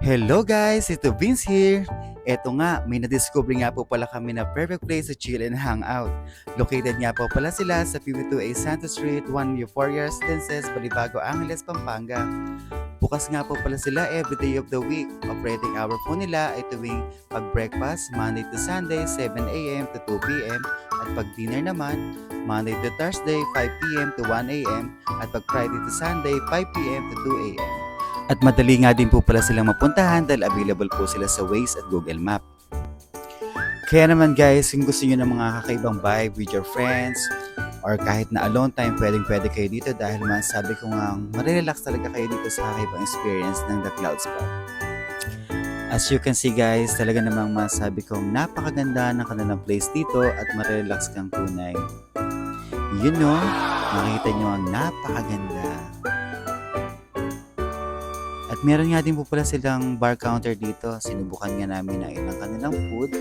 Hello guys! Ito Vince here. Eto nga, may nadiscover nga po pala kami na perfect place to chill and hang out. Located nga po pala sila sa 52A Santos Street, 1 Euphoria Residences, Balibago, Angeles, Pampanga. Bukas nga po pala sila every day of the week. Operating hour po nila ay tuwing pag-breakfast, Monday to Sunday, 7 a.m. to 2 p.m. At pag-dinner naman, Monday to Thursday, 5 p.m. to 1 a.m. At pag-Friday to Sunday, 5 p.m. to 2 a.m. At madali nga din po pala silang mapuntahan dahil available po sila sa Waze at Google Map. Kaya naman guys, kung gusto nyo ng mga kakaibang vibe with your friends or kahit na alone time, pwede kayo dito dahil masabi ko nga marirelax talaga kayo dito sa kakaibang experience ng The Clouds Bar. As you can see guys, talaga namang masabi kong napakaganda ng kanilang place dito at marirelax kang tunay. Yun no, makikita nyo ang napakaganda. At meron nga din po pala silang bar counter dito. Sinubukan nga namin ang ilang kanilang food.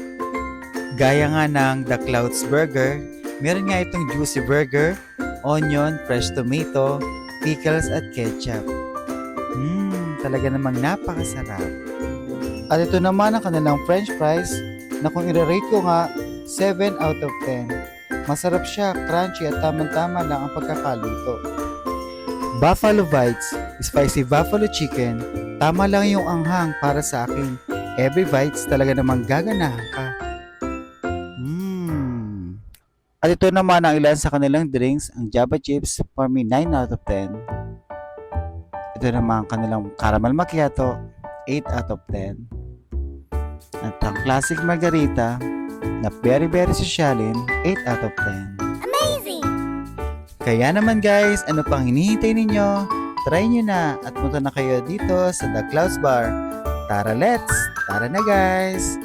Gaya nga ng The Clouds Burger, meron nga itong juicy burger, onion, fresh tomato, pickles at ketchup. Talaga namang napakasarap. At ito naman ang kanilang french fries na kung i-rate ko nga 7 out of 10. Masarap siya, crunchy at tamang-tama lang ang pagkakaluto. Buffalo Bites, spicy buffalo chicken, tama lang yung anghang para sa akin. Every bites talaga namang gaganahan ka. At ito naman ang ilan sa kanilang drinks, ang Java Chips, for me 9 out of 10. Ito naman ang kanilang caramel macchiato, 8 out of 10. At ang classic margarita, na very sosyalin, 8 out of 10. Kaya naman guys, ano pang hinihintay ninyo? Try nyo na at punta na kayo dito sa The Clouds Bar. Tara na guys!